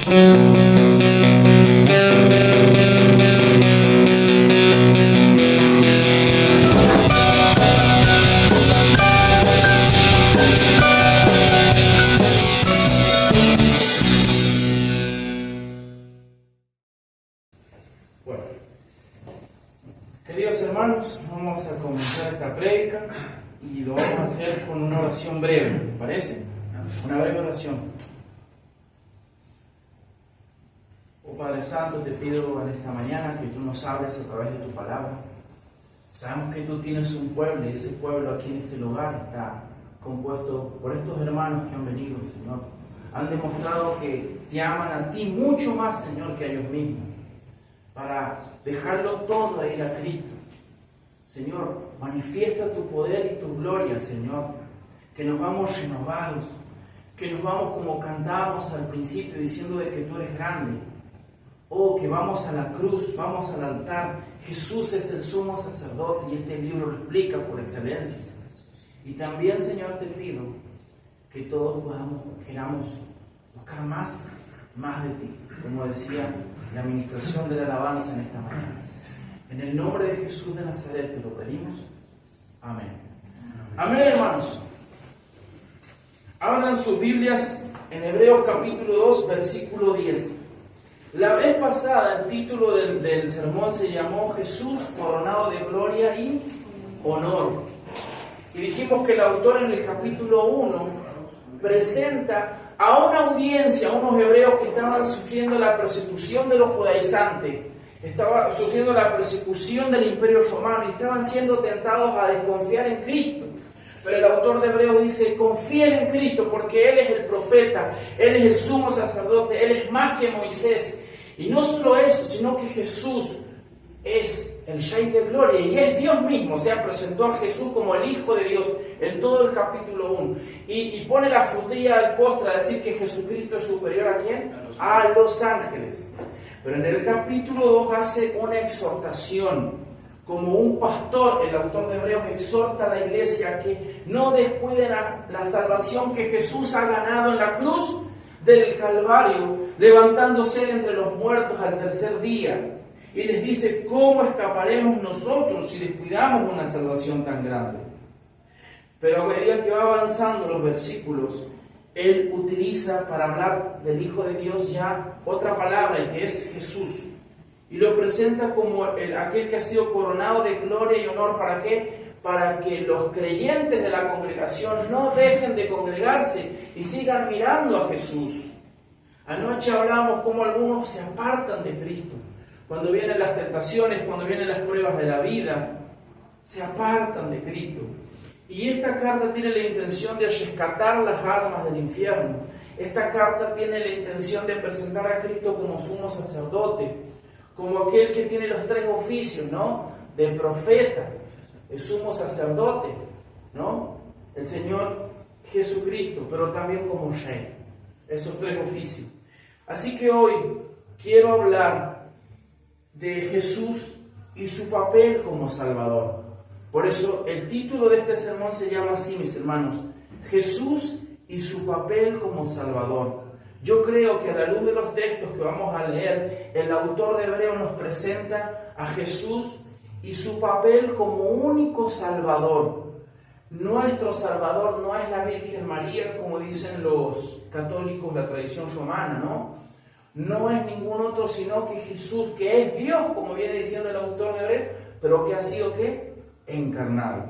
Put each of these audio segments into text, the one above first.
Bueno, queridos hermanos, vamos a comenzar esta prédica y lo vamos a hacer con una oración breve, ¿les parece? Una breve oración. Oh Padre Santo, te pido en esta mañana que tú nos hables a través de tu palabra. Sabemos que tú tienes un pueblo y ese pueblo aquí en este lugar está compuesto por estos hermanos que han venido, Señor. Han demostrado que te aman a ti mucho más, Señor, que a ellos mismos, para dejarlo todo e ir a Cristo. Señor, manifiesta tu poder y tu gloria, Señor, que nos vamos renovados, que nos vamos como cantábamos al principio diciendo de que tú eres grande. Oh, que vamos a la cruz, vamos al altar. Jesús es el sumo sacerdote y este libro lo explica por excelencia. Y también, Señor, te pido que todos queramos buscar más de ti, como decía la administración de la alabanza en esta mañana. En el nombre de Jesús de Nazaret te lo pedimos. Amén. Amén, hermanos. Abran sus Biblias en Hebreos capítulo 2, versículo 10. La vez pasada el título del sermón se llamó Jesús coronado de gloria y honor. Y dijimos que el autor en el capítulo 1 presenta a una audiencia, a unos hebreos que estaban sufriendo la persecución de los judaizantes, estaban sufriendo la persecución del Imperio Romano y estaban siendo tentados a desconfiar en Cristo. Pero el autor de Hebreos dice, confíen en Cristo porque Él es el profeta, Él es el sumo sacerdote, Él es más que Moisés. Y no solo eso, sino que Jesús es el Rey de Gloria y es Dios mismo. O sea, presentó a Jesús como el Hijo de Dios en todo el capítulo 1. Y pone la frutilla al postre a decir que Jesucristo es superior ¿a quién? A los ángeles. Pero en el capítulo 2 hace una exhortación. Como un pastor, el autor de Hebreos exhorta a la iglesia a que no descuide la salvación que Jesús ha ganado en la cruz del Calvario, levantándose entre los muertos al tercer día. Y les dice, ¿cómo escaparemos nosotros si descuidamos una salvación tan grande? Pero a medida que va avanzando los versículos, él utiliza para hablar del Hijo de Dios ya otra palabra, que es Jesús. Y lo presenta como aquel que ha sido coronado de gloria y honor. ¿Para qué? Para que los creyentes de la congregación no dejen de congregarse y sigan mirando a Jesús. Anoche hablamos cómo algunos se apartan de Cristo. Cuando vienen las tentaciones, cuando vienen las pruebas de la vida, se apartan de Cristo. Y esta carta tiene la intención de rescatar las almas del infierno. Esta carta tiene la intención de presentar a Cristo como sumo sacerdote, como aquel que tiene los tres oficios, ¿no? De profeta, el sumo sacerdote, ¿no? El Señor Jesucristo, pero también como Rey. Esos tres oficios. Así que hoy quiero hablar de Jesús y su papel como Salvador. Por eso el título de este sermón se llama así, mis hermanos, Jesús y su papel como Salvador. Yo creo que a la luz de los textos que vamos a leer, el autor de Hebreos nos presenta a Jesús y su papel como único Salvador. Nuestro Salvador no es la Virgen María, como dicen los católicos, la tradición romana, ¿no? No es ningún otro sino que Jesús, que es Dios, como viene diciendo el autor de Hebreos, pero que ha sido, ¿qué? Encarnado.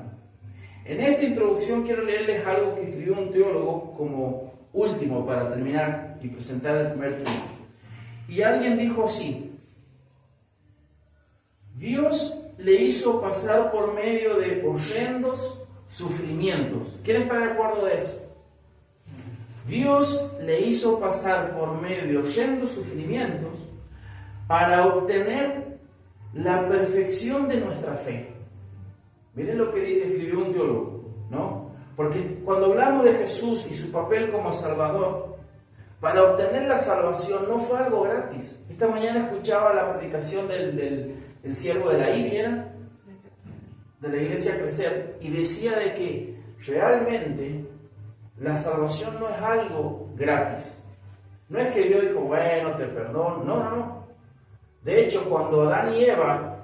En esta introducción quiero leerles algo que escribió un teólogo como último para terminar y presentar el primer punto. Y alguien dijo así: Dios le hizo pasar por medio de horrendos sufrimientos. ¿Quién está de acuerdo de eso? Dios le hizo pasar por medio de horrendos sufrimientos para obtener la perfección de nuestra fe. Miren lo que escribió un teólogo, ¿no? Porque cuando hablamos de Jesús y su papel como Salvador, para obtener la salvación no fue algo gratis. Esta mañana escuchaba la predicación del siervo de la IBI, de la Iglesia Crecer, y decía de que realmente la salvación no es algo gratis. No es que Dios dijo, bueno, te perdono. No, no, no. De hecho, cuando Adán y Eva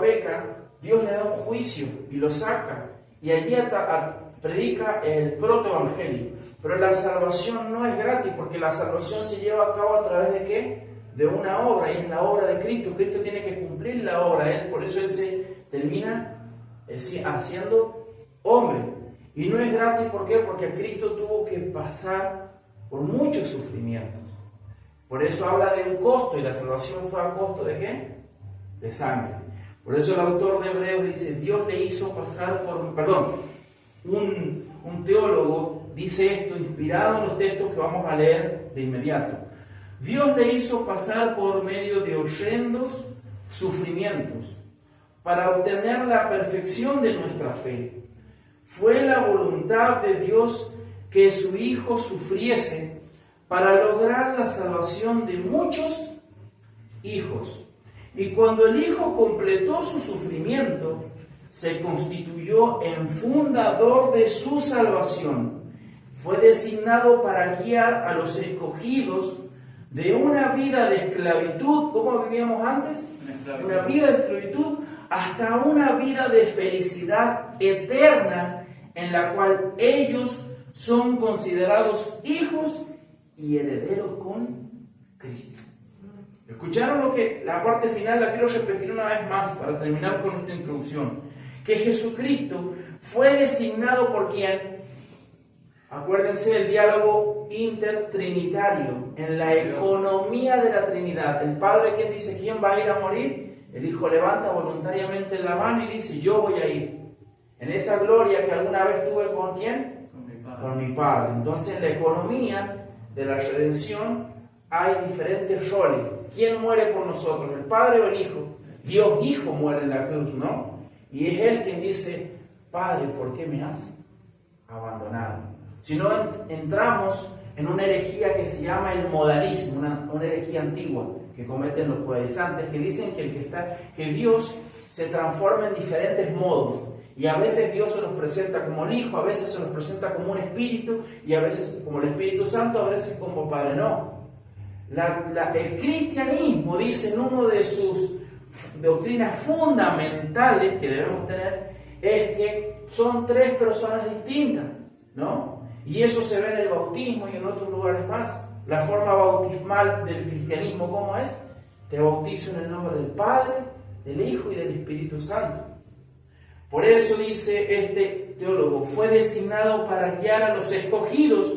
pecan, Dios le da un juicio y lo saca. Y allí predica el protoevangelio. Pero la salvación no es gratis, porque la salvación se lleva a cabo a través de ¿qué? De una obra, y es la obra de Cristo. Cristo tiene que cumplir la obra, por eso Él se termina haciendo hombre. Y no es gratis, ¿por qué? Porque Cristo tuvo que pasar por muchos sufrimientos. Por eso habla de un costo, y la salvación fue a costo ¿de qué? De sangre. Por eso el autor de Hebreos dice, Dios le hizo pasar un teólogo dice esto, inspirado en los textos que vamos a leer de inmediato. Dios le hizo pasar por medio de horrendos sufrimientos para obtener la perfección de nuestra fe. Fue la voluntad de Dios que su Hijo sufriese para lograr la salvación de muchos hijos. Y cuando el Hijo completó su sufrimiento, se constituyó en fundador de su salvación. Fue designado para guiar a los escogidos de una vida de esclavitud, ¿cómo vivíamos antes? Una vida de esclavitud, hasta una vida de felicidad eterna, en la cual ellos son considerados hijos y herederos con Cristo. ¿Escucharon la parte final? La quiero repetir una vez más para terminar con esta introducción. Que Jesucristo fue designado por ¿quién? Acuérdense del diálogo intertrinitario, en la economía de la Trinidad. El Padre, ¿quién dice quién va a ir a morir? El Hijo levanta voluntariamente la mano y dice, yo voy a ir. En esa gloria que alguna vez tuve ¿con quién? Con mi Padre. Entonces en la economía de la redención hay diferentes roles. ¿Quién muere por nosotros? ¿El Padre o el Hijo? Dios Hijo muere en la cruz, ¿no? Y es Él quien dice, Padre, ¿por qué me has abandonado? Si no, entramos en una herejía que se llama el modalismo, una herejía antigua que cometen los judaizantes, que dicen que Dios se transforma en diferentes modos. Y a veces Dios se nos presenta como el Hijo, a veces se nos presenta como un Espíritu, y a veces como el Espíritu Santo, a veces como Padre. No. El cristianismo, dice en una de sus doctrinas fundamentales que debemos tener, es que son tres personas distintas, ¿no? Y eso se ve en el bautismo y en otros lugares más. La forma bautismal del cristianismo, ¿cómo es? Te bautizo en el nombre del Padre, del Hijo y del Espíritu Santo. Por eso dice este teólogo, fue designado para guiar a los escogidos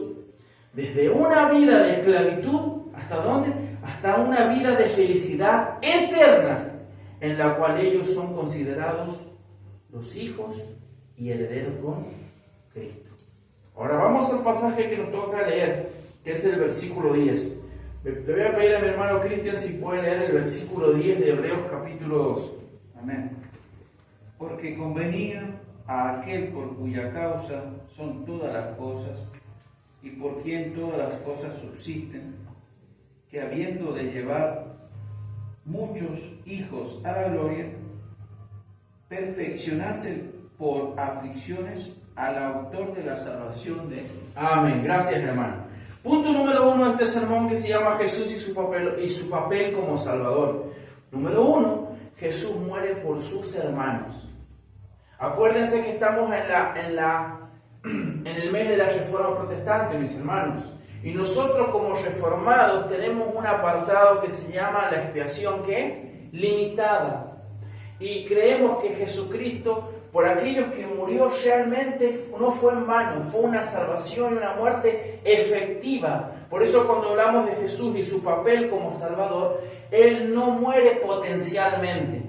desde una vida de esclavitud, ¿hasta dónde? Hasta una vida de felicidad eterna, en la cual ellos son considerados los hijos y herederos con Cristo. Ahora vamos al pasaje que nos toca leer, que es el versículo 10. Le voy a pedir a mi hermano Cristian si puede leer el versículo 10 de Hebreos capítulo 2. Amén. Porque convenía a aquel por cuya causa son todas las cosas, y por quien todas las cosas subsisten, que habiendo de llevar muchos hijos a la gloria, perfeccionase por aflicciones al autor de la salvación de... Amén. Gracias, hermano. Punto número 1 de este sermón, que se llama Jesús y su papel como Salvador. Número 1, Jesús muere por sus hermanos. Acuérdense que estamos en el mes de la Reforma Protestante, mis hermanos. Y nosotros como reformados tenemos un apartado que se llama la expiación, ¿qué? Limitada. Y creemos que Jesucristo, por aquellos que murió realmente, no fue en vano, fue una salvación y una muerte efectiva. Por eso cuando hablamos de Jesús y su papel como Salvador, Él no muere potencialmente.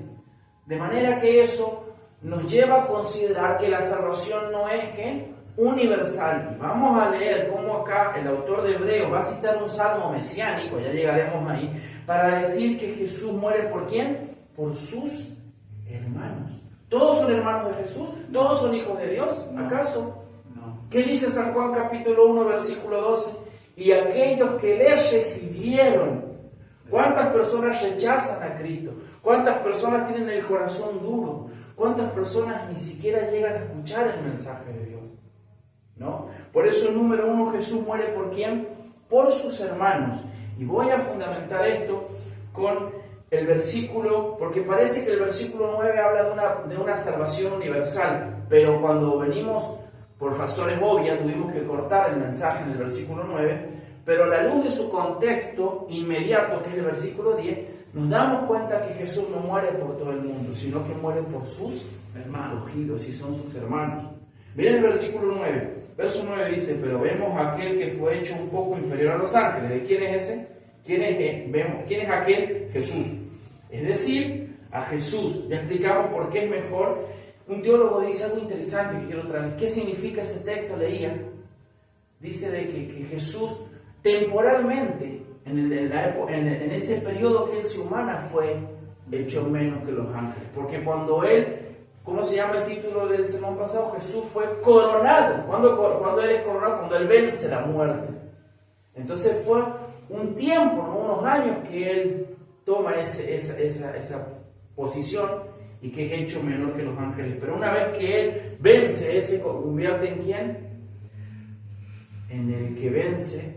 De manera que eso nos lleva a considerar que la salvación no es que universal. Y vamos a leer cómo acá el autor de Hebreos va a citar un salmo mesiánico, ya llegaremos ahí, para decir que Jesús muere ¿por quién? Por sus hermanos. ¿Todos son hermanos de Jesús? ¿Todos son hijos de Dios? ¿Acaso? No. ¿Qué dice San Juan capítulo 1 versículo 12? Y aquellos que le recibieron. ¿Cuántas personas rechazan a Cristo? ¿Cuántas personas tienen el corazón duro? ¿Cuántas personas ni siquiera llegan a escuchar el mensaje de Dios? ¿No? Por eso, número 1, Jesús muere ¿por quién? por sus hermanos. Y voy a fundamentar esto con el versículo, porque parece que el versículo 9 habla de una salvación universal, pero cuando venimos, por razones obvias, tuvimos que cortar el mensaje en el versículo 9, pero a la luz de su contexto inmediato, que es el versículo 10, nos damos cuenta que Jesús no muere por todo el mundo, sino que muere por sus escogidos, y son sus hermanos. Miren el versículo 9. Verso 9 dice: pero vemos a aquel que fue hecho un poco inferior a los ángeles. ¿De quién es ese? ¿Quién es aquel? Jesús. Es decir, a Jesús. Ya explicamos por qué es mejor. Un teólogo dice algo interesante que quiero traer. ¿Qué significa ese texto? Leía. Dice de que Jesús temporalmente, en ese periodo que él se humana, fue hecho menos que los ángeles. Porque cuando él, ¿cómo se llama el título del sermón pasado? Jesús fue coronado. ¿Cuándo él es coronado? Cuando él vence la muerte. Entonces fue un tiempo, ¿no? Unos años que él toma esa posición y que es hecho menor que los ángeles. Pero una vez que él vence, él se convierte en ¿quién? En el que vence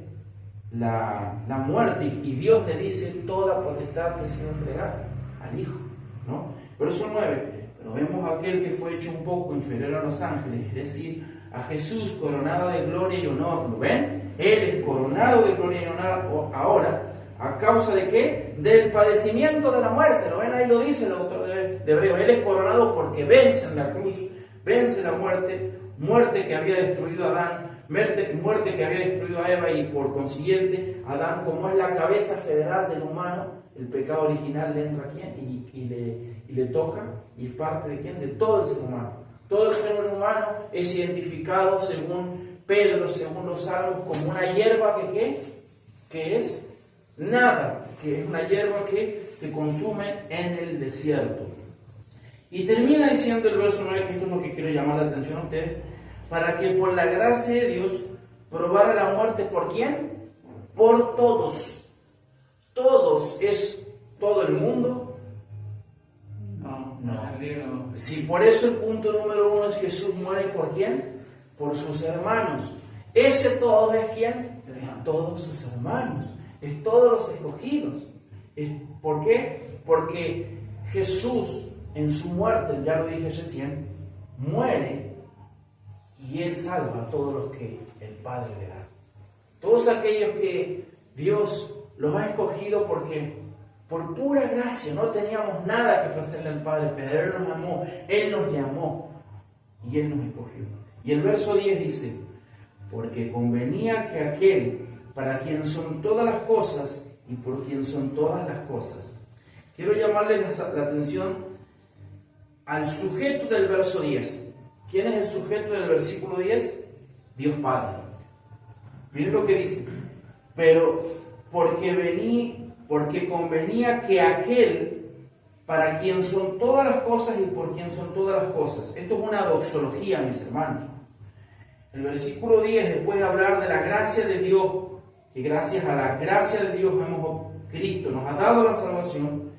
la muerte, y Dios le dice: toda potestad te ha sido entregada al Hijo, ¿no? Verso 9. Pero vemos a aquel que fue hecho un poco inferior a los ángeles, es decir, a Jesús coronado de gloria y honor. ¿Lo ven? Él es coronado de gloria y honor ahora. ¿A causa de qué? Del padecimiento de la muerte. ¿Lo ven? Ahí lo dice el autor de Hebreos. Él es coronado porque vence en la cruz, vence la muerte que había destruido a Adán, muerte que había destruido a Eva, y por consiguiente Adán, como es la cabeza federal del humano, el pecado original le entra a quién y le toca, y es parte de quién, de todo el ser humano. Todo el género humano es identificado, según Pedro, según los salmos, como una hierba que es nada, que es una hierba que se consume en el desierto. Y termina diciendo el verso 9, que esto es lo que quiero llamar la atención a ustedes: para que por la gracia de Dios probara la muerte. ¿Por quién? Por todos. Todos. ¿Es todo el mundo? No. Si por eso el punto número 1 es que Jesús muere, ¿por quién? Por sus hermanos. Ese todo es ¿quién? Es todos sus hermanos. Es todos los escogidos. ¿Por qué? Porque Jesús en su muerte, ya lo dije recién, muere, y Él salva a todos los que el Padre le da. Todos aquellos que Dios los ha escogido porque por pura gracia no teníamos nada que ofrecerle al Padre, pero Él nos amó, Él nos llamó y Él nos escogió. Y el verso 10 dice: porque convenía que aquel para quien son todas las cosas y por quien son todas las cosas. Quiero llamarles la atención al sujeto del verso 10. ¿Quién es el sujeto del versículo 10? Dios Padre. Miren lo que dice: pero porque convenía que aquel para quien son todas las cosas y por quien son todas las cosas. Esto es una doxología, mis hermanos. El versículo 10, después de hablar de la gracia de Dios, que gracias a la gracia de Dios Cristo nos ha dado la salvación,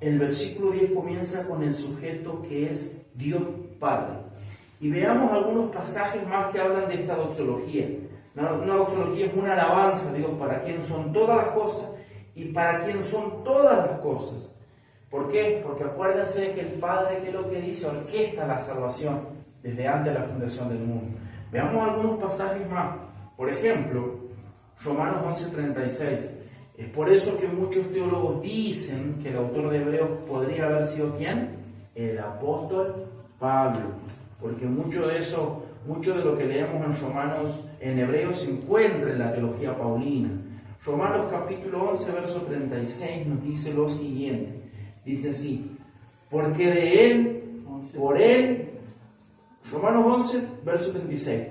el versículo 10 comienza con el sujeto que es Dios Padre. Y veamos algunos pasajes más que hablan de esta doxología. Una doxología es una alabanza a Dios, para quien son todas las cosas y para quien son todas las cosas. ¿Por qué? Porque acuérdense que el Padre, que es lo que dice, orquesta la salvación desde antes de la fundación del mundo. Veamos algunos pasajes más. Por ejemplo, Romanos 11:36. Es por eso que muchos teólogos dicen que el autor de Hebreos podría haber sido ¿quién? El apóstol Pablo. Porque mucho de lo que leemos en Romanos, en Hebreos, se encuentra en la teología paulina. Romanos capítulo 11, verso 36 nos dice lo siguiente. Dice así: porque de Él, por Él, Romanos 11, verso 36.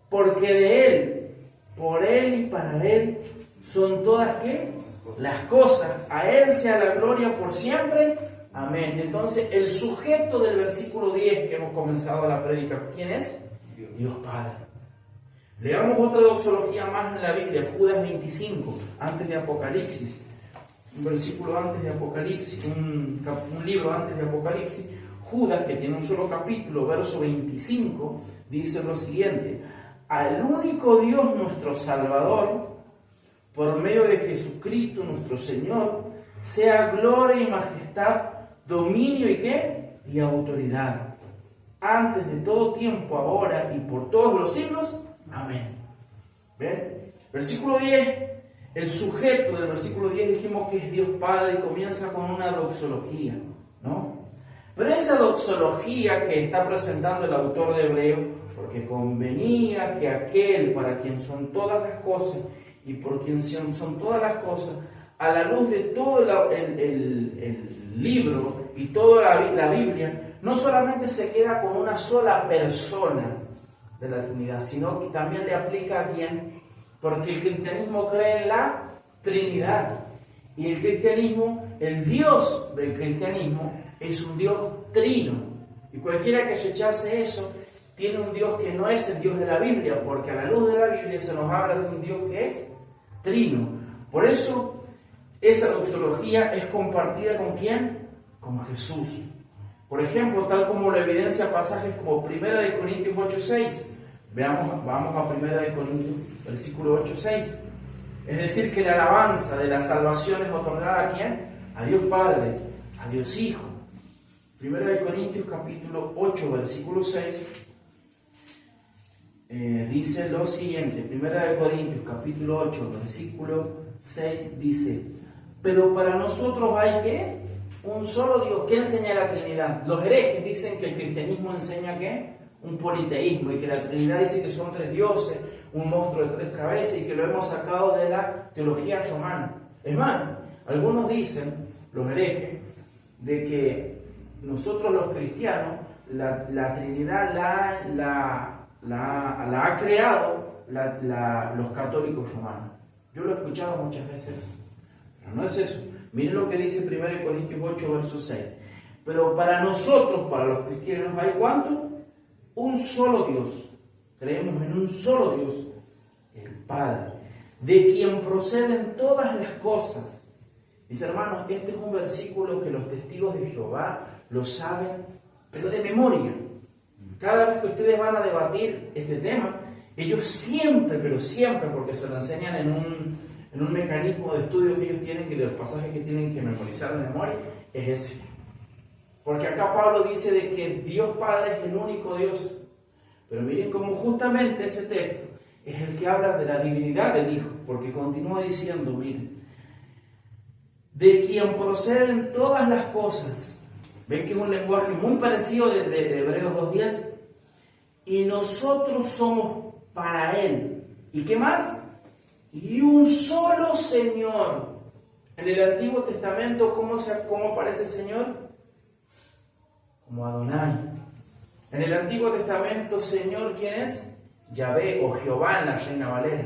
Porque de Él, por Él y para Él son todas ¿qué? Las cosas. A Él sea la gloria por siempre. Amén. Entonces, el sujeto del versículo 10 que hemos comenzado la prédica, ¿quién es? Dios Padre. Leamos otra doxología más en la Biblia, Judas 25, antes de Apocalipsis. Un versículo antes de Apocalipsis, un libro antes de Apocalipsis. Judas, que tiene un solo capítulo, verso 25, dice lo siguiente: al único Dios nuestro Salvador, por medio de Jesucristo nuestro Señor, sea gloria y majestad, dominio y ¿qué? Y autoridad, antes de todo tiempo, ahora y por todos los siglos. Amén. ¿Ven? Versículo 10. El sujeto del versículo 10 dijimos que es Dios Padre y comienza con una doxología, ¿no? Pero esa doxología que está presentando el autor de Hebreo, porque convenía que aquel para quien son todas las cosas y por quien son todas las cosas, a la luz de todo el libro y toda la Biblia, no solamente se queda con una sola persona de la Trinidad, sino que también le aplica a quién. Porque el cristianismo cree en la Trinidad. Y el cristianismo, el Dios del cristianismo, es un Dios trino. Y cualquiera que rechace eso, tiene un Dios que no es el Dios de la Biblia, porque a la luz de la Biblia se nos habla de un Dios que es trino. Por eso, esa doxología es compartida ¿con quién? Con Jesús. Por ejemplo, tal como lo evidencia pasajes como 1 Corintios 8:6. Vamos a 1 Corintios, versículo 8:6. Es decir, que la alabanza de la salvación es otorgada ¿a quién? A Dios Padre, a Dios Hijo. 1 Corintios capítulo 8, versículo 6, dice lo siguiente. 1 Corintios capítulo 8, versículo 6 dice: pero para nosotros hay ¿qué? Un solo Dios. ¿Qué enseña la Trinidad? Los herejes dicen que el cristianismo enseña ¿qué? Un politeísmo, y que la Trinidad dice que son tres dioses, un monstruo de tres cabezas, y que lo hemos sacado de la teología romana. Es más, algunos dicen, los herejes, de que nosotros los cristianos, la Trinidad la ha creado los católicos romanos. Yo lo he escuchado muchas veces, pero no es eso. Miren lo que dice 1 Corintios 8, verso 6. Pero para nosotros, para los cristianos, ¿hay cuánto? Un solo Dios. Creemos en un solo Dios, el Padre, de quien proceden todas las cosas. Mis hermanos, este es un versículo que los testigos de Jehová lo saben, pero de memoria. Cada vez que ustedes van a debatir este tema, ellos siempre, pero siempre, porque se lo enseñan en un mecanismo de estudio que ellos tienen, y de los pasajes que tienen que memorizar de memoria, es ese. Porque acá Pablo dice de que Dios Padre es el único Dios. Pero miren cómo justamente ese texto es el que habla de la divinidad del Hijo, porque continúa diciendo, miren, de quien proceden todas las cosas. Ven que es un lenguaje muy parecido de Hebreos 2:10. Y nosotros somos para Él. ¿Y qué más? Y un solo Señor. En el Antiguo Testamento, ¿cómo aparece Señor? Como Adonai. En el Antiguo Testamento, Señor, ¿quién es? Yahvé o Jehová en la Reina Valera.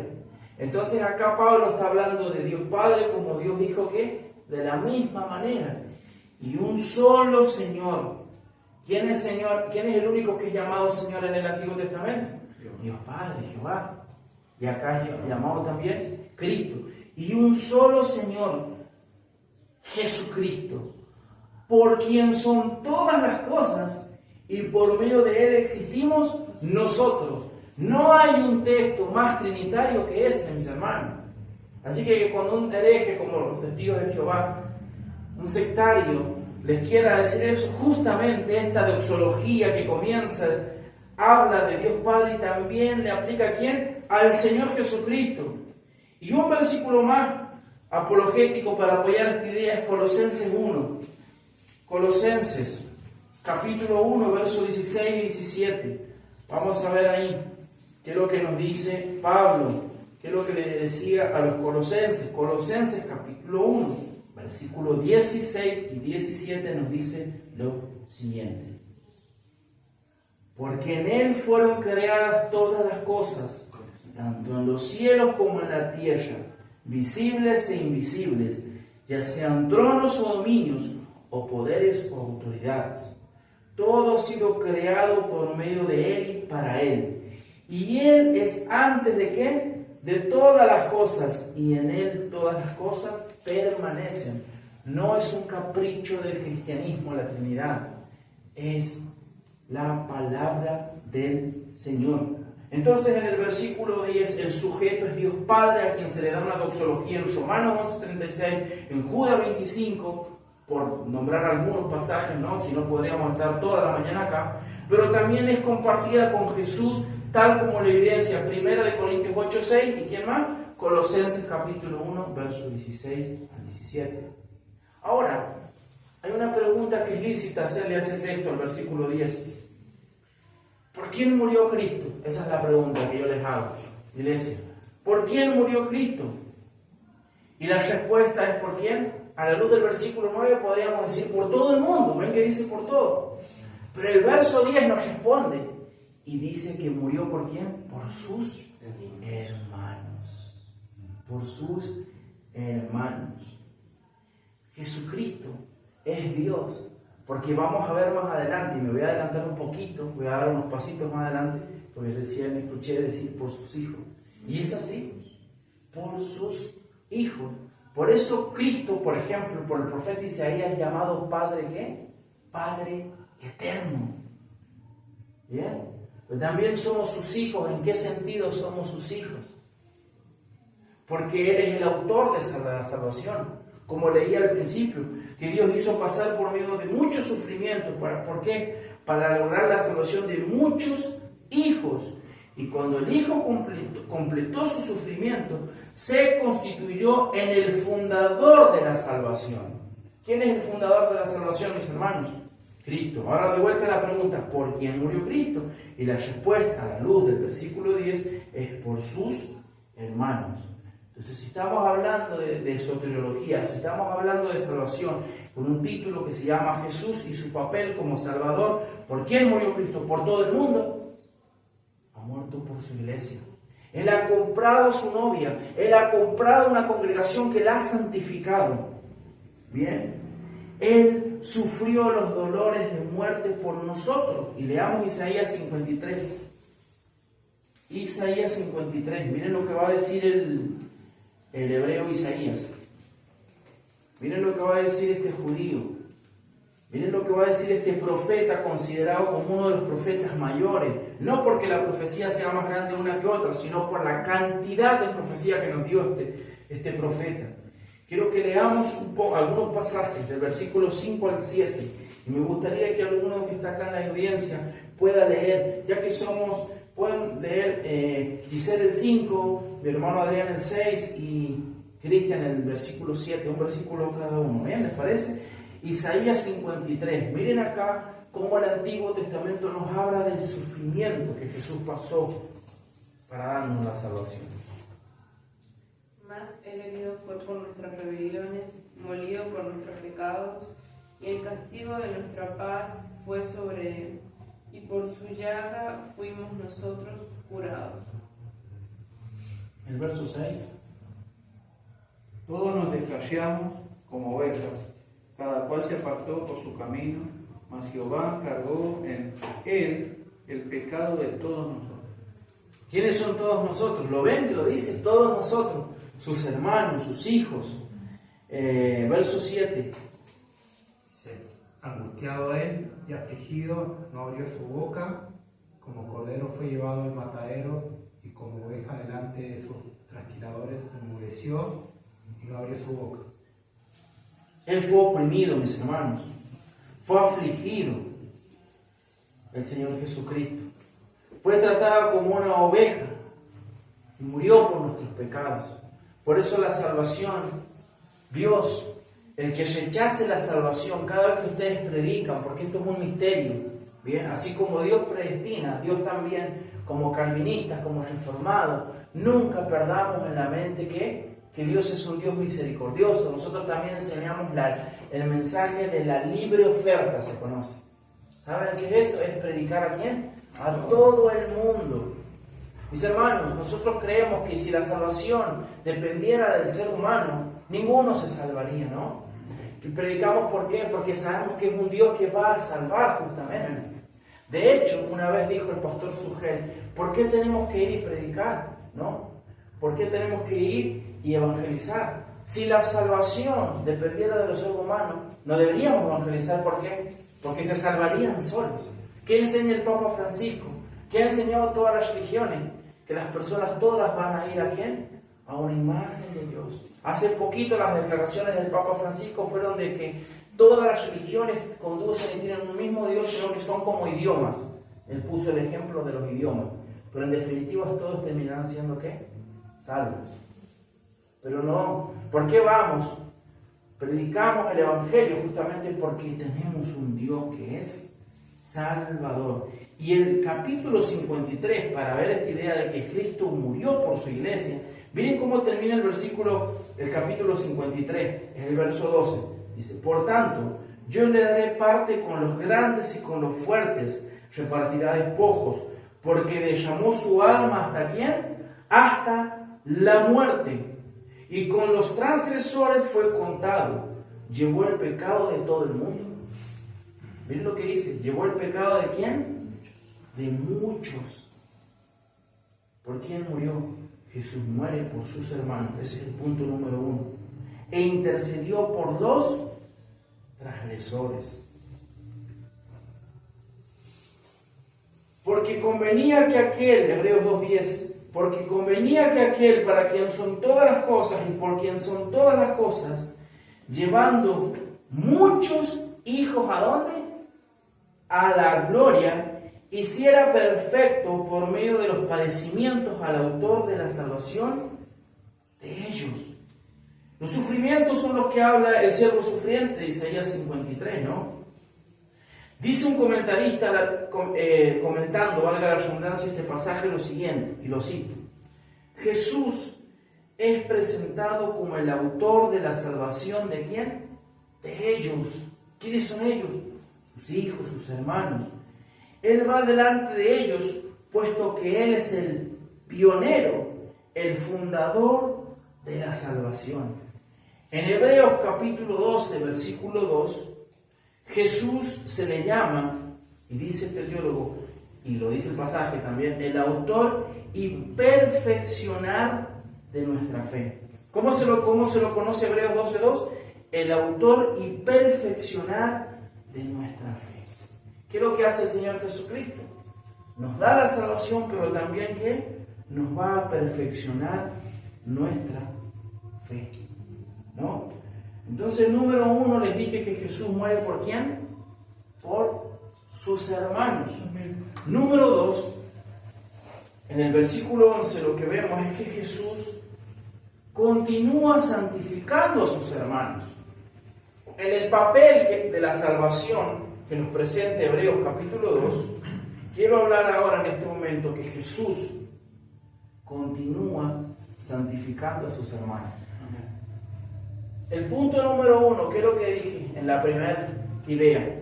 Entonces acá Pablo está hablando de Dios Padre como Dios Hijo, ¿qué? De la misma manera. Y un solo Señor. ¿Quién es Señor? ¿Quién es el único que es llamado Señor en el Antiguo Testamento? Dios Padre, Jehová. Y acá es llamado también Cristo. Y un solo Señor, Jesucristo, por quien son todas las cosas y por medio de Él existimos nosotros. No hay un texto más trinitario que este, mis hermanos. Así que cuando un hereje como los testigos de Jehová, un sectario, les quiera decir eso, justamente esta doxología que comienza, habla de Dios Padre y también le aplica ¿a quién? Al Señor Jesucristo. Y un versículo más apologético para apoyar esta idea es Colosenses 1. Colosenses, capítulo 1, versos 16 y 17. Vamos a ver ahí qué es lo que nos dice Pablo, qué es lo que le decía a los colosenses. Colosenses, capítulo 1, versículos 16 y 17 nos dice lo siguiente. Porque en Él fueron creadas todas las cosas, tanto en los cielos como en la tierra, visibles e invisibles, ya sean tronos o dominios, o poderes o autoridades. Todo ha sido creado por medio de Él y para Él. Y Él es antes de ¿qué? De todas las cosas, y en Él todas las cosas permanecen. No es un capricho del cristianismo la Trinidad, es la palabra del Señor. Entonces en el versículo 10 el sujeto es Dios Padre, a quien se le da una doxología en Romanos 11:36, en Judas 25, por nombrar algunos pasajes, ¿no? Si no podríamos estar toda la mañana acá, pero también es compartida con Jesús, tal como la evidencia 1 Corintios 8:6, ¿y quién más? Colosenses capítulo 1, versos 16 al 17. Ahora, hay una pregunta que es lícita hacerle a ese texto, al versículo 10. ¿Por quién murió Cristo? Esa es la pregunta que yo les hago, iglesia. ¿Por quién murió Cristo? Y la respuesta es ¿por quién? A la luz del versículo 9 podríamos decir por todo el mundo. ¿Ven que dice por todo? Pero el verso 10 nos responde y dice que murió ¿por quién? Por sus hermanos. Por sus hermanos. Jesucristo es Dios. Porque vamos a ver más adelante, y me voy a adelantar un poquito, voy a dar unos pasitos más adelante, porque recién escuché decir por sus hijos. Y es así, por sus hijos. Por eso Cristo, por ejemplo, por el profeta Isaías, es llamado Padre, ¿qué? Padre eterno. ¿Bien? Pero también somos sus hijos. ¿En qué sentido somos sus hijos? Porque Él es el autor de la salvación. Como leía al principio, que Dios hizo pasar por medio de muchos sufrimientos. ¿Por qué? Para lograr la salvación de muchos hijos. Y cuando el Hijo completó su sufrimiento, se constituyó en el fundador de la salvación. ¿Quién es el fundador de la salvación, mis hermanos? Cristo. Ahora de vuelta la pregunta, ¿por quién murió Cristo? Y la respuesta a la luz del versículo 10 es por sus hermanos. Entonces, si estamos hablando de soteriología, si estamos hablando de salvación, con un título que se llama Jesús y su papel como Salvador, ¿por quién murió Cristo? ¿Por todo el mundo? Ha muerto por su iglesia. Él ha comprado su novia, Él ha comprado una congregación que la ha santificado. Bien, Él sufrió los dolores de muerte por nosotros. Y leamos Isaías 53. Isaías 53, miren lo que va a decir el hebreo Isaías. Miren lo que va a decir este judío. Miren lo que va a decir este profeta considerado como uno de los profetas mayores. No porque la profecía sea más grande una que otra, sino por la cantidad de profecía que nos dio este profeta. Quiero que leamos algunos pasajes del versículo 5 al 7. Y me gustaría que alguno que está acá en la audiencia pueda leer, ya que pueden leer Giselle el 5, mi hermano Adrián el 6 y Cristian el versículo 7, un versículo cada uno. ¿Bien? ¿Les parece? Isaías 53. Miren acá cómo el Antiguo Testamento nos habla del sufrimiento que Jesús pasó para darnos la salvación. Mas el herido fue por nuestras rebeliones, molido por nuestros pecados, y el castigo de nuestra paz fue sobre él, y por su llaga fuimos nosotros curados. El verso 6. Todos nos descarriamos como ovejas, cada cual se apartó por su camino, mas Jehová cargó en él el pecado de todos nosotros. ¿Quiénes son todos nosotros? ¿Lo ven que lo dice? Todos nosotros, sus hermanos, sus hijos. Verso 7. Angustiado él y afligido, no abrió su boca, como cordero fue llevado al matadero, y como oveja delante de sus trasquiladores se enmudeció y no abrió su boca. Él fue oprimido, mis hermanos, fue afligido, el Señor Jesucristo. Fue tratado como una oveja y murió por nuestros pecados. Por eso la salvación, Dios, el que rechace la salvación, cada vez que ustedes predican, porque esto es un misterio, ¿bien? Así como Dios predestina, Dios también, como calvinistas, como reformados, nunca perdamos en la mente que Dios es un Dios misericordioso. Nosotros también enseñamos el mensaje de la libre oferta, se conoce. ¿Saben qué es eso? Es predicar ¿a quién? A todo el mundo. Mis hermanos, nosotros creemos que si la salvación dependiera del ser humano, ninguno se salvaría, ¿no? Y predicamos ¿por qué? Porque sabemos que es un Dios que va a salvar justamente. De hecho, una vez dijo el pastor Sugel, ¿por qué tenemos que ir y predicar? ¿No? ¿Por qué tenemos que ir y evangelizar? Si la salvación dependiera de los seres humanos, no deberíamos evangelizar. ¿Por qué? Porque se salvarían solos. ¿Qué enseña el Papa Francisco? ¿Qué ha enseñado todas las religiones? Que las personas todas van a ir ¿a quién? A una imagen de Dios. Hace poquito las declaraciones del Papa Francisco fueron de que todas las religiones conducen y tienen un mismo Dios, sino que son como idiomas. Él puso el ejemplo de los idiomas. Pero en definitiva todos terminarán siendo ¿qué? Salvos. Pero no. ¿Por qué vamos? Predicamos el Evangelio justamente porque tenemos un Dios que es Salvador. Y el capítulo 53, para ver esta idea de que Cristo murió por su iglesia, miren cómo termina el capítulo 53, es el verso 12. Dice, por tanto, yo le daré parte con los grandes y con los fuertes, repartirá despojos, porque le llamó su alma ¿hasta quién? Hasta la muerte. Y con los transgresores fue contado, llevó el pecado de todo el mundo. Miren lo que dice, llevó el pecado de ¿quién? De muchos. ¿Por quién murió? Jesús muere por sus hermanos, ese es el punto número 1. E intercedió por los transgresores. Porque convenía que aquel, Hebreos 2:10, porque convenía que aquel para quien son todas las cosas y por quien son todas las cosas, llevando muchos hijos ¿a dónde? A la gloria, hiciera perfecto por medio de los padecimientos al autor de la salvación de ellos. Los sufrimientos son los que habla el siervo sufriente de Isaías 53, ¿no? Dice un comentarista, comentando, valga la redundancia, este pasaje lo siguiente, y lo cito. Jesús es presentado como el autor de la salvación ¿de quién? De ellos. ¿Quiénes son ellos? Sus hijos, sus hermanos. Él va delante de ellos, puesto que Él es el pionero, el fundador de la salvación. En Hebreos capítulo 12, versículo 2, Jesús se le llama, y dice este teólogo, y lo dice el pasaje también, el autor y perfeccionar de nuestra fe. ¿Cómo se lo conoce Hebreos 12:2? El autor y perfeccionar de nuestra fe. ¿Qué es lo que hace el Señor Jesucristo? Nos da la salvación, pero también ¿qué? Nos va a perfeccionar nuestra fe, ¿no? Entonces, número 1, les dije que Jesús muere ¿por quién? Por sus hermanos. Número 2, en el versículo 11 lo que vemos es que Jesús continúa santificando a sus hermanos. En el papel de la salvación que nos presenta Hebreos capítulo 2, quiero hablar ahora en este momento que Jesús continúa santificando a sus hermanos. El punto número 1, que es lo que dije en la primera idea,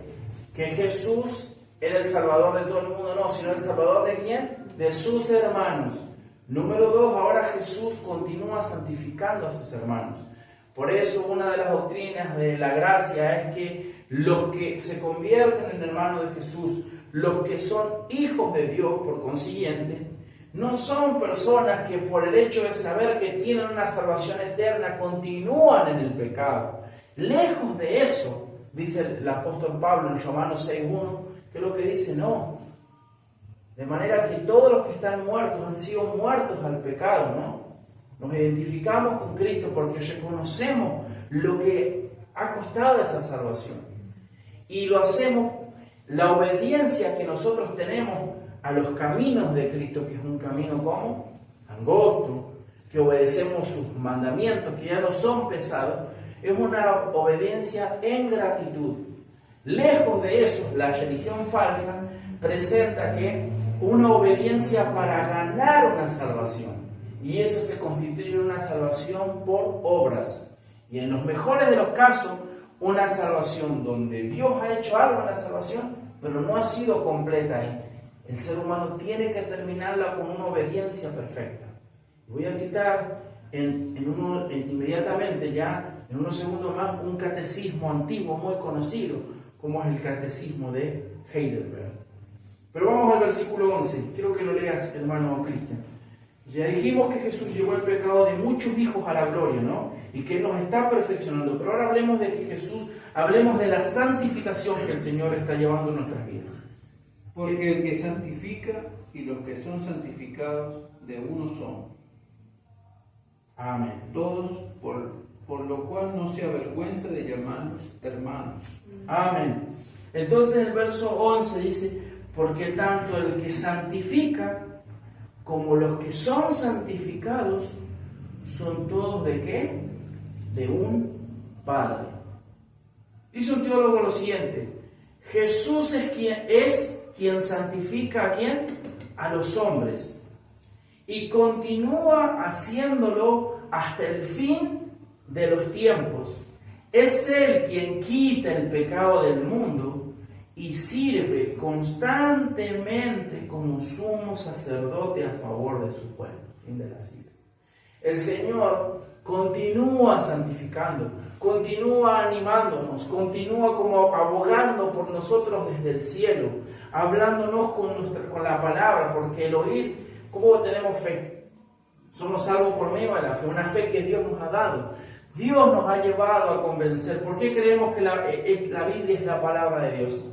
que Jesús era el Salvador de todo el mundo, no, sino el Salvador ¿de quién? De sus hermanos. Número 2, ahora Jesús continúa santificando a sus hermanos. Por eso una de las doctrinas de la gracia es que los que se convierten en hermanos de Jesús, los que son hijos de Dios por consiguiente, no son personas que por el hecho de saber que tienen una salvación eterna continúan en el pecado. Lejos de eso, dice el apóstol Pablo en Romanos 6:1, que es lo que dice, no. De manera que todos los que están muertos han sido muertos al pecado, ¿no? Nos identificamos con Cristo porque reconocemos lo que ha costado esa salvación. Y lo hacemos, la obediencia que nosotros tenemos a los caminos de Cristo, que es un camino como angosto, que obedecemos sus mandamientos, que ya no son pesados, es una obediencia en gratitud. Lejos de eso, la religión falsa presenta que una obediencia para ganar una salvación, y eso se constituye en una salvación por obras, y en los mejores de los casos, una salvación donde Dios ha hecho algo en la salvación, pero no ha sido completa ahí. El ser humano tiene que terminarla con una obediencia perfecta. Voy a citar inmediatamente ya, en unos segundos más, un catecismo antiguo muy conocido, como es el catecismo de Heidelberg. Pero vamos al versículo 11. Quiero que lo leas, hermano Cristian. Ya dijimos que Jesús llevó el pecado de muchos hijos a la gloria, ¿no? Y que nos está perfeccionando. Pero ahora hablemos de que hablemos de la santificación que el Señor está llevando en nuestras vidas. Porque el que santifica y los que son santificados de uno son. Amén. Todos, por lo cual no se avergüenza de llamarnos hermanos. Amén. Entonces el verso 11 dice, porque tanto el que santifica como los que son santificados son todos ¿de qué? De un Padre. Dice un teólogo lo siguiente, Jesús es quien santifica ¿a quién? A los hombres. Y continúa haciéndolo hasta el fin de los tiempos. Es Él quien quita el pecado del mundo y sirve constantemente como sumo sacerdote a favor de su pueblo. Fin de la cita. El Señor continúa santificando, continúa animándonos, continúa como abogando por nosotros desde el cielo, hablándonos con la palabra, porque el oír, ¿cómo tenemos fe? Somos salvos por medio de la fe, una fe que Dios nos ha dado. Dios nos ha llevado a convencer. ¿Por qué creemos que la Biblia es la palabra de Dios?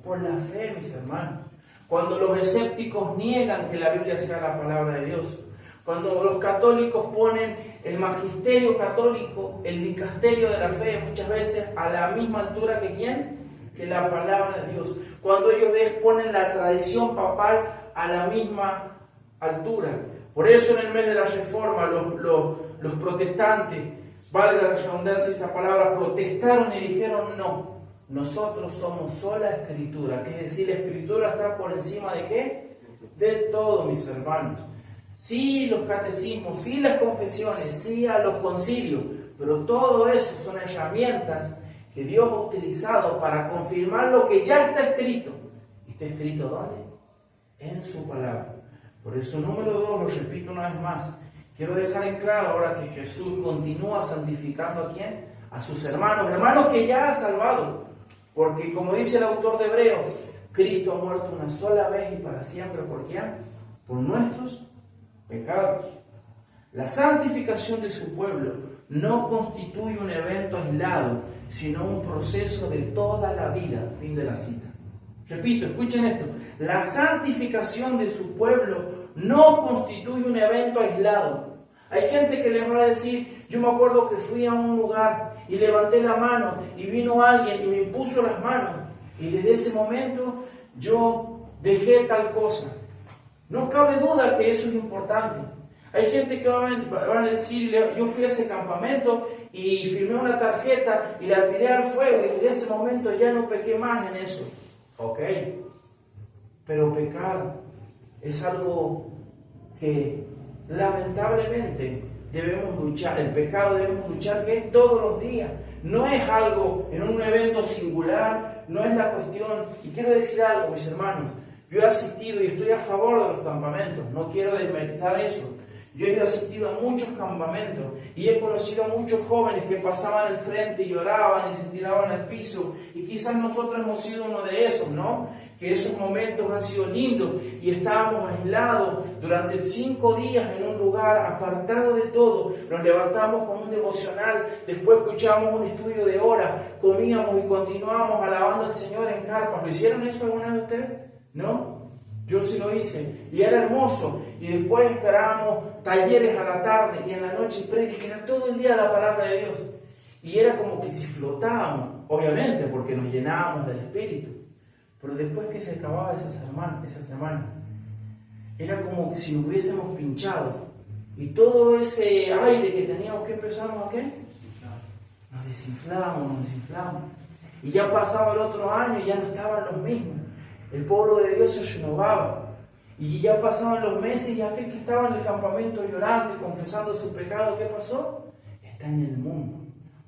Por la fe, mis hermanos. Cuando los escépticos niegan que la Biblia sea la palabra de Dios, cuando los católicos ponen el magisterio católico, el dicasterio de la fe, muchas veces a la misma altura que ¿quién? Que la palabra de Dios. Cuando ellos ponen la tradición papal a la misma altura. Por eso en el mes de la Reforma los protestantes, valga la redundancia esa palabra, protestaron y dijeron no, nosotros somos sola Escritura, que es decir, la Escritura está por encima de ¿qué? De todo, mis hermanos. Sí, los catecismos, sí, las confesiones, sí, a los concilios, pero todo eso son herramientas que Dios ha utilizado para confirmar lo que ya está escrito. ¿Y está escrito dónde? En su palabra. Por eso, número 2, lo repito una vez más, quiero dejar en claro ahora que Jesús continúa santificando ¿a quién? A sus hermanos que ya ha salvado. Porque como dice el autor de Hebreos, Cristo ha muerto una sola vez y para siempre. ¿Por quién? Por nuestros pecados. La santificación de su pueblo no constituye un evento aislado, sino un proceso de toda la vida. Fin de la cita. Repito, escuchen esto. La santificación de su pueblo no constituye un evento aislado. Hay gente que les va a decir, yo me acuerdo que fui a un lugar y levanté la mano y vino alguien y me impuso las manos y desde ese momento yo dejé tal cosa. No cabe duda que eso es importante. Hay gente que van a decir, yo fui a ese campamento y firmé una tarjeta y la tiré al fuego y desde ese momento ya no pequé más en eso. Ok, pero pecar es algo que lamentablemente debemos luchar. El pecado debemos luchar que es todos los días. No es algo en un evento singular, no es la cuestión. Y quiero decir algo, mis hermanos. Yo he asistido y estoy a favor de los campamentos. No quiero desmeritar eso. Yo he asistido a muchos campamentos y he conocido a muchos jóvenes que pasaban al frente y lloraban y se tiraban al piso. Y quizás nosotros hemos sido uno de esos, ¿no? Que esos momentos han sido lindos y estábamos aislados durante 5 días en un lugar apartado de todo. Nos levantamos con un devocional, después escuchamos un estudio de horas, comíamos y continuábamos alabando al Señor en carpas. ¿Lo hicieron eso alguna de ustedes? ¿No? Yo sí lo hice y era hermoso. Y después esperábamos talleres a la tarde y en la noche prédica, era todo el día la palabra de Dios. Y era como que si flotábamos, obviamente porque nos llenábamos del Espíritu. Pero después que se acababa esa semana, era como si nos hubiésemos pinchado. Y todo ese aire que teníamos, ¿qué empezamos a qué? Nos desinflamos. Y ya pasaba el otro año y ya no estaban los mismos. El pueblo de Dios se renovaba. Y ya pasaban los meses y aquel que estaba en el campamento llorando y confesando su pecado, ¿qué pasó? Está en el mundo.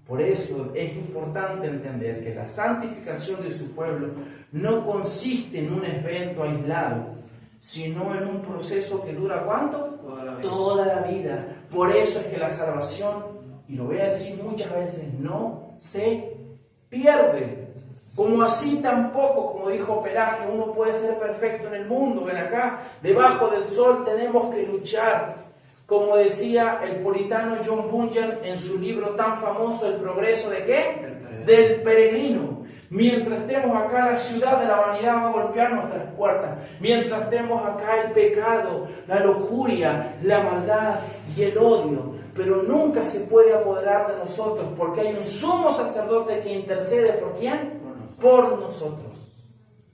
Por eso es importante entender que la santificación de su pueblo no consiste en un evento aislado, sino en un proceso que dura ¿cuánto? Toda la vida. Por eso es que la salvación, y lo voy a decir muchas veces, no se pierde. Como así tampoco, como dijo Pelagio, uno puede ser perfecto en el mundo. Ven acá, debajo del sol tenemos que luchar. Como decía el puritano John Bunyan en su libro tan famoso, El progreso ¿de qué? Del peregrino. Mientras estemos acá, la ciudad de la vanidad va a golpear nuestras puertas. Mientras estemos acá, el pecado, la lujuria, la maldad y el odio. Pero nunca se puede apoderar de nosotros, porque hay un sumo sacerdote que intercede ¿por quién? Por nosotros.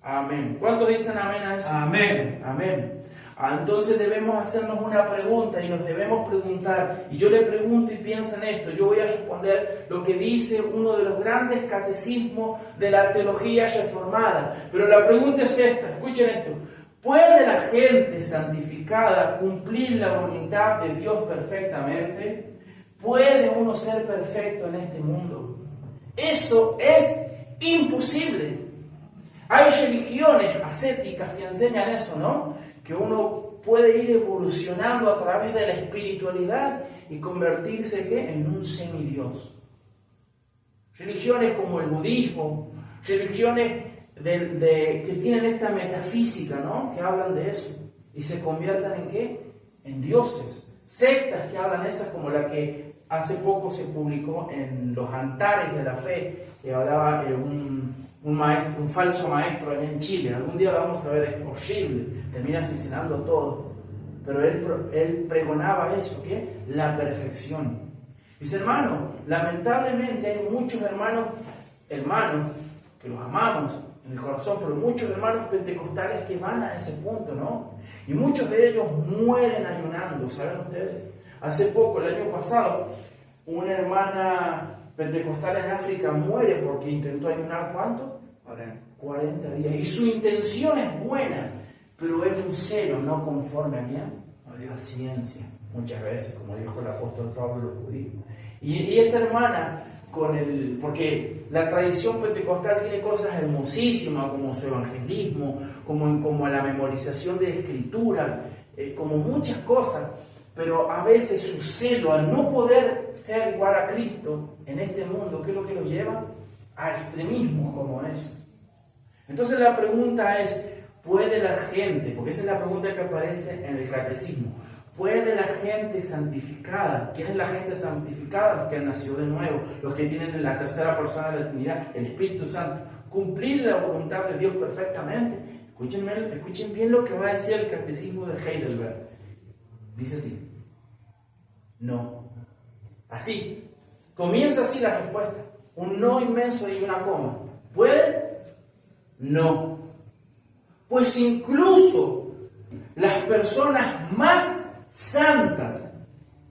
Amén. ¿Cuántos dicen amén a eso? Amén. Amén. Entonces debemos hacernos una pregunta y nos debemos preguntar, y yo le pregunto y piensa en esto, yo voy a responder lo que dice uno de los grandes catecismos de la teología reformada, pero la pregunta es esta, escuchen esto: ¿puede la gente santificada cumplir la voluntad de Dios perfectamente? ¿Puede uno ser perfecto en este mundo? Eso es imposible. Hay religiones ascéticas que enseñan eso, ¿no? Que uno puede ir evolucionando a través de la espiritualidad y convertirse ¿qué? En un semidios. Religiones como el budismo, religiones que tienen esta metafísica, ¿no? Que hablan de eso y se conviertan en ¿qué? En dioses. Sectas que hablan esas como la que hace poco se publicó en los Antares de la Fe, que hablaba un falso maestro allá en Chile. Algún día lo vamos a ver, es horrible, termina asesinando todo. Pero él pregonaba eso, ¿qué? La perfección. Dice, hermano, lamentablemente hay muchos hermanos que los amamos en el corazón, pero muchos hermanos pentecostales que van a ese punto, ¿no? Y muchos de ellos mueren ayunando, ¿saben ustedes? Hace poco, el año pasado, una hermana pentecostal en África muere porque intentó ayunar ¿cuánto? 40 días. Y su intención es buena, pero es un celo no conforme a la ciencia, muchas veces, como dijo el apóstol Pablo a los judíos. Y esta hermana, porque la tradición pentecostal tiene cosas hermosísimas, como su evangelismo, como la memorización de escritura, como muchas cosas, pero a veces su celo al no poder ser igual a Cristo en este mundo, ¿qué es lo que los lleva? A extremismos como eso. Entonces la pregunta es, ¿puede la gente, porque esa es la pregunta que aparece en el catecismo, ¿puede la gente santificada? ¿Quién es la gente santificada? Los que han nacido de nuevo, los que tienen la tercera persona de la Trinidad, el Espíritu Santo, cumplir la voluntad de Dios perfectamente. Escuchen bien lo que va a decir el catecismo de Heidelberg. Dice así: no. Así, comienza así la respuesta. Un no inmenso y una coma. ¿Puede? No. Pues incluso las personas más santas,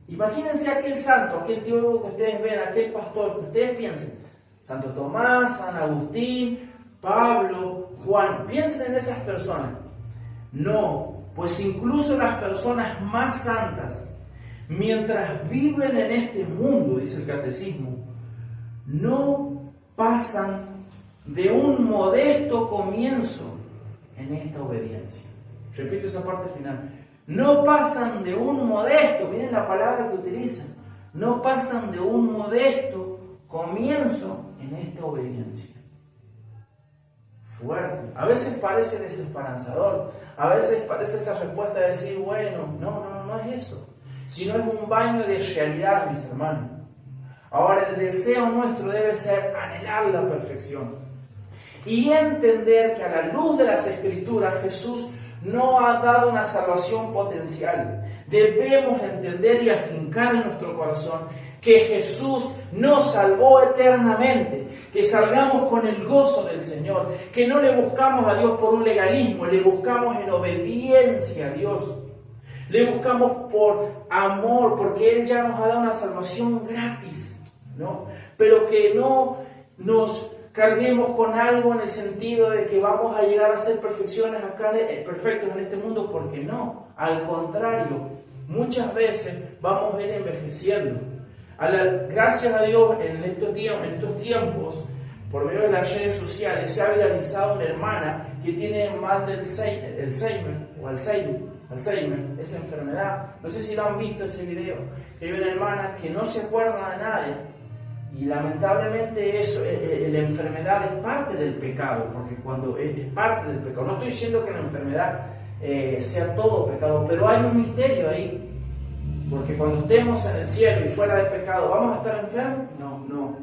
imagínense aquel santo, aquel teólogo que ustedes ven, aquel pastor que ustedes piensen, Santo Tomás, San Agustín, Pablo, Juan, piensen en esas personas. No, pues incluso las personas más santas, mientras viven en este mundo, dice el catecismo, no pasan de un modesto comienzo en esta obediencia. Repito esa parte final. No pasan de un modesto, miren la palabra que utilizan, no pasan de un modesto comienzo en esta obediencia. Fuerte. A veces parece desesperanzador, a veces parece esa respuesta de decir, bueno, no es eso, sino es un baño de realidad, mis hermanos. Ahora, el deseo nuestro debe ser anhelar la perfección y entender que a la luz de las Escrituras Jesús no ha dado una salvación potencial. Debemos entender y afincar en nuestro corazón que Jesús nos salvó eternamente, que salgamos con el gozo del Señor, que no le buscamos a Dios por un legalismo, le buscamos en obediencia a Dios. Le buscamos por amor, porque Él ya nos ha dado una salvación gratis, ¿no? Pero que no nos carguemos con algo en el sentido de que vamos a llegar a ser perfectos en este mundo, porque no. Al contrario, muchas veces vamos a ir envejeciendo. Gracias a Dios, en estos tiempos, por medio de las redes sociales, se ha viralizado una hermana que tiene mal del Alzheimer, esa enfermedad. No sé si lo han visto ese video, que hay una hermana que no se acuerda de nadie, y lamentablemente eso, la enfermedad es parte del pecado, porque cuando es parte del pecado, no estoy diciendo que la enfermedad sea todo pecado, pero hay un misterio ahí, porque cuando estemos en el cielo y fuera de pecado, ¿vamos a estar enfermos? No.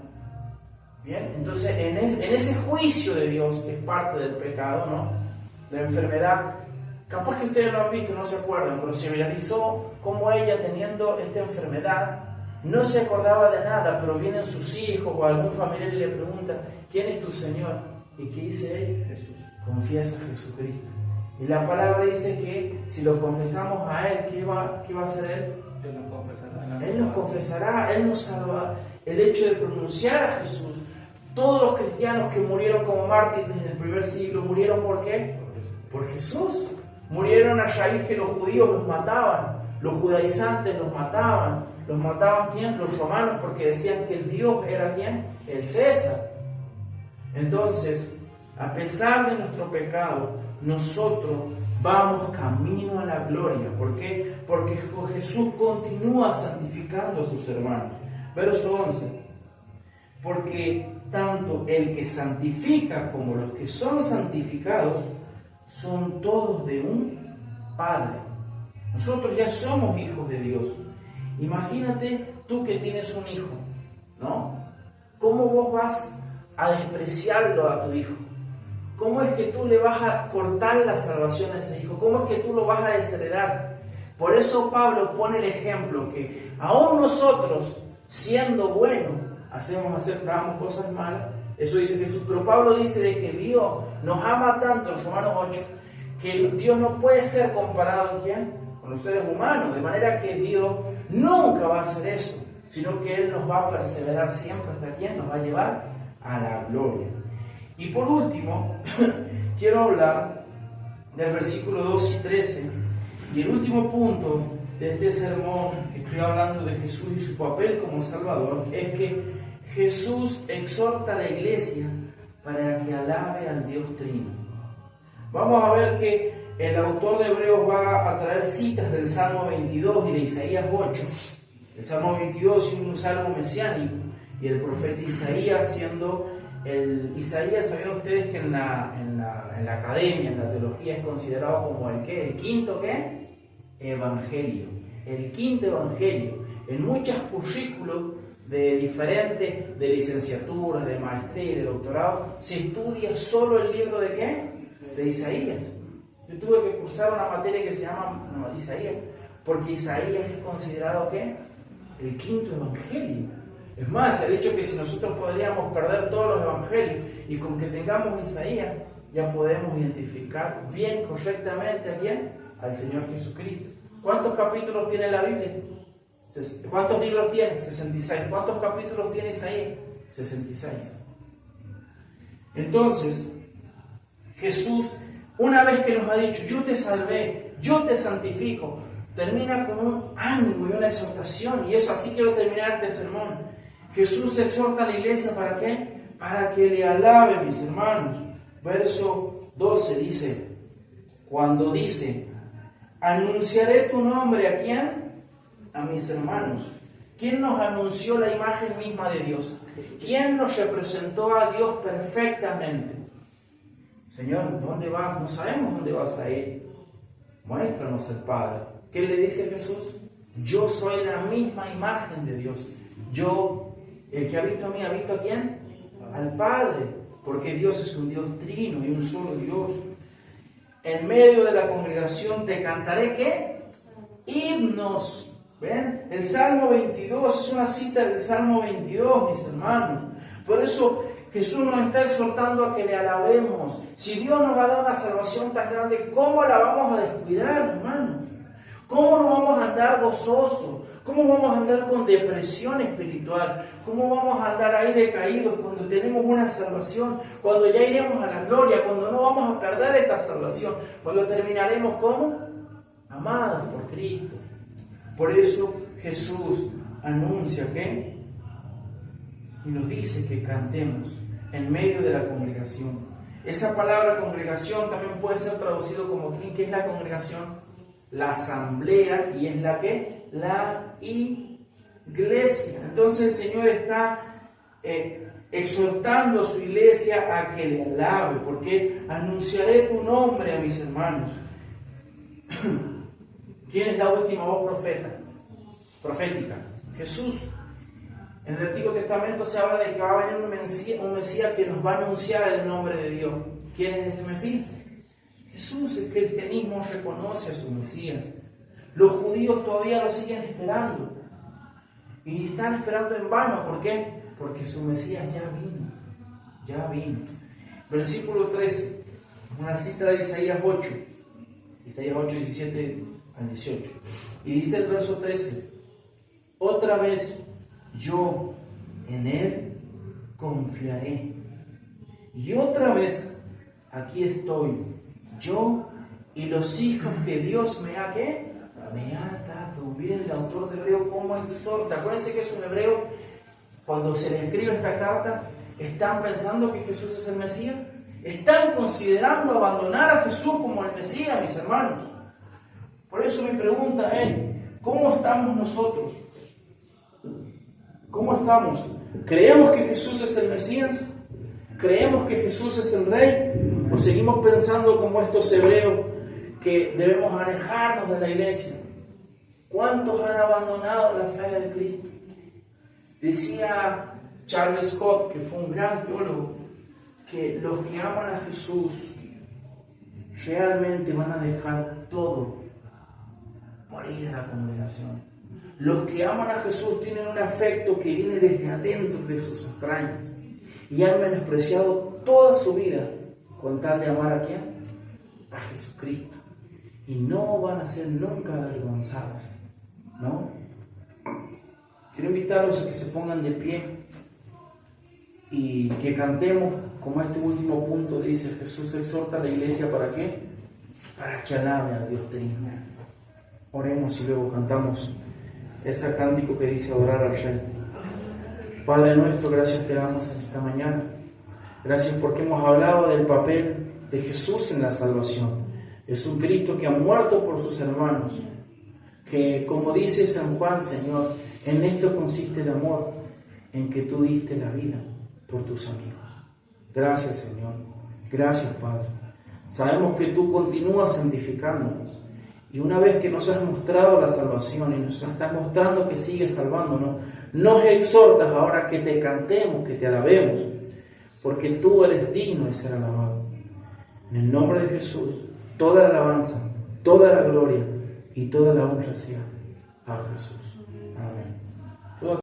Bien, entonces en ese juicio de Dios, que es parte del pecado, ¿no? La enfermedad, capaz que ustedes lo han visto, no se acuerdan, pero se viralizó como ella, teniendo esta enfermedad, no se acordaba de nada, pero vienen sus hijos o algún familiar y le pregunta: ¿quién es tu Señor? ¿Y qué dice ella? Jesús. Confiesa a Jesucristo. Y la palabra dice que si lo confesamos a Él, ¿qué va a hacer Él? Él nos confesará. Él nos confesará, Él nos salvará. El hecho de pronunciar a Jesús, todos los cristianos que murieron como mártires en el primer siglo, ¿murieron por qué? Por Jesús. Murieron a raíz que los judíos los mataban, los judaizantes los mataban ¿quién? Los romanos, porque decían que el Dios era ¿quién? El César. Entonces, a pesar de nuestro pecado, nosotros vamos camino a la gloria. ¿Por qué? Porque Jesús continúa santificando a sus hermanos. Verso 11. Porque tanto el que santifica como los que son santificados son todos de un Padre. Nosotros ya somos hijos de Dios. Imagínate tú que tienes un hijo, ¿no? ¿Cómo vos vas a despreciarlo a tu hijo? ¿Cómo es que tú le vas a cortar la salvación a ese hijo? ¿Cómo es que tú lo vas a desheredar? Por eso Pablo pone el ejemplo que aún nosotros, siendo buenos, aceptamos cosas malas. Eso dice Jesús. Pero Pablo dice de que Dios nos ama tanto, en Romanos 8, que Dios no puede ser comparado ¿en quién? Con los seres humanos. De manera que Dios nunca va a hacer eso, sino que Él nos va a perseverar siempre hasta ¿quién? Nos va a llevar a la gloria. Y por último, quiero hablar del versículo 2 y 13. Y el último punto de este sermón, que estoy hablando de Jesús y su papel como Salvador, es que Jesús exhorta a la iglesia para que alabe al Dios Trino. Vamos a ver que el autor de Hebreos va a traer citas del Salmo 22 y de Isaías 8. El Salmo 22 siendo un salmo mesiánico y el profeta Isaías siendo Isaías, ¿sabían ustedes que en la academia, en la teología, es considerado como el quinto evangelio? El quinto evangelio. En muchos currículos de diferentes, de licenciaturas, de maestría y de doctorado, se estudia solo el libro de ¿qué? De Isaías. Yo tuve que cursar una materia que se llama Isaías, porque Isaías es considerado ¿qué? El quinto evangelio. Es más, se ha dicho que si nosotros podríamos perder todos los evangelios y con que tengamos Isaías, ya podemos identificar bien, correctamente ¿a quién? Al Señor Jesucristo. ¿Cuántos capítulos tiene la Biblia? ¿Cuántos libros tiene? 66. ¿Cuántos capítulos tiene Isaías? 66. Entonces, Jesús, una vez que nos ha dicho, yo te salvé, yo te santifico, termina con un ánimo y una exhortación, y eso así quiero terminar este sermón. Jesús exhorta a la iglesia ¿para qué? Para que le alabe, mis hermanos. Verso 12 dice, cuando dice, anunciaré tu nombre ¿a quién? A mis hermanos. ¿Quién nos anunció la imagen misma de Dios? ¿Quién nos representó a Dios perfectamente? Señor, ¿dónde vas? No sabemos dónde vas a ir. Muéstranos el Padre. ¿Qué le dice Jesús? Yo soy la misma imagen de Dios. El que ha visto a mí, ¿ha visto a quién? Al Padre. Porque Dios es un Dios trino y un solo Dios. En medio de la congregación te cantaré ¿qué? Himnos. ¿Ven? El Salmo 22 es una cita del Salmo 22, mis hermanos. Por eso Jesús nos está exhortando a que le alabemos. Si Dios nos ha dado una salvación tan grande, ¿cómo la vamos a descuidar, hermanos? ¿Cómo no vamos a andar gozosos? ¿Cómo vamos a andar con depresión espiritual? ¿Cómo vamos a andar ahí decaídos cuando tenemos una salvación? Cuando ya iremos a la gloria, cuando no vamos a perder esta salvación, cuando terminaremos como amados por Cristo. Por eso Jesús anuncia ¿qué? Y nos dice que cantemos en medio de la congregación. Esa palabra congregación también puede ser traducido como ¿qué es la congregación? La asamblea, y es la ¿qué? La iglesia. Entonces el Señor está exhortando a su iglesia a que le alabe, porque anunciaré tu nombre a mis hermanos. ¿Quién es la última voz profética? Jesús. En el Antiguo Testamento se habla de que va a venir un Mesías que nos va a anunciar el nombre de Dios. ¿Quién es ese Mesías? Jesús. El cristianismo reconoce a su Mesías. Los judíos todavía lo siguen esperando. Y están esperando en vano. ¿Por qué? Porque su Mesías ya vino. Ya vino. Versículo 13. Una cita de Isaías 8. Isaías 8, 17 al 18. Y dice el verso 13. Otra vez yo en él confiaré. Y otra vez aquí estoy. Yo y los hijos que Dios me ha, ¿qué? Me ha dado. Miren el autor de Hebreo cómo exhorta. Acuérdense que es un hebreo. Cuando se les escribe esta carta, ¿están pensando que Jesús es el Mesías? ¿Están considerando abandonar a Jesús como el Mesías, mis hermanos? Por eso mi pregunta es, ¿cómo estamos nosotros? ¿Cómo estamos? ¿Creemos que Jesús es el Mesías? ¿Creemos que Jesús es el Rey? ¿O seguimos pensando como estos hebreos que debemos alejarnos de la iglesia? ¿Cuántos han abandonado la fe de Cristo? Decía Charles Scott, que fue un gran teólogo, que los que aman a Jesús realmente van a dejar todo por ir a la congregación. Los que aman a Jesús tienen un afecto que viene desde adentro de sus entrañas y han menospreciado toda su vida con tal de amar a ¿quién? A Jesucristo. Y no van a ser nunca avergonzados, ¿no? Quiero invitarlos a que se pongan de pie y que cantemos como este último punto dice. Jesús exhorta a la iglesia ¿para qué? Para que alabe a Dios Trino. Oremos y luego cantamos ese cántico que dice adorar al Rey. Padre nuestro, gracias te damos en esta mañana. Gracias porque hemos hablado del papel de Jesús en la salvación. Es un Cristo que ha muerto por sus hermanos, que como dice San Juan, Señor, en esto consiste el amor, en que tú diste la vida por tus amigos. Gracias, Señor. Gracias, Padre. Sabemos que tú continúas santificándonos. Y una vez que nos has mostrado la salvación y nos estás mostrando que sigues salvándonos, nos exhortas ahora que te cantemos, que te alabemos, porque tú eres digno de ser alabado. En el nombre de Jesús, toda la alabanza, toda la gloria y toda la honra sea a Jesús.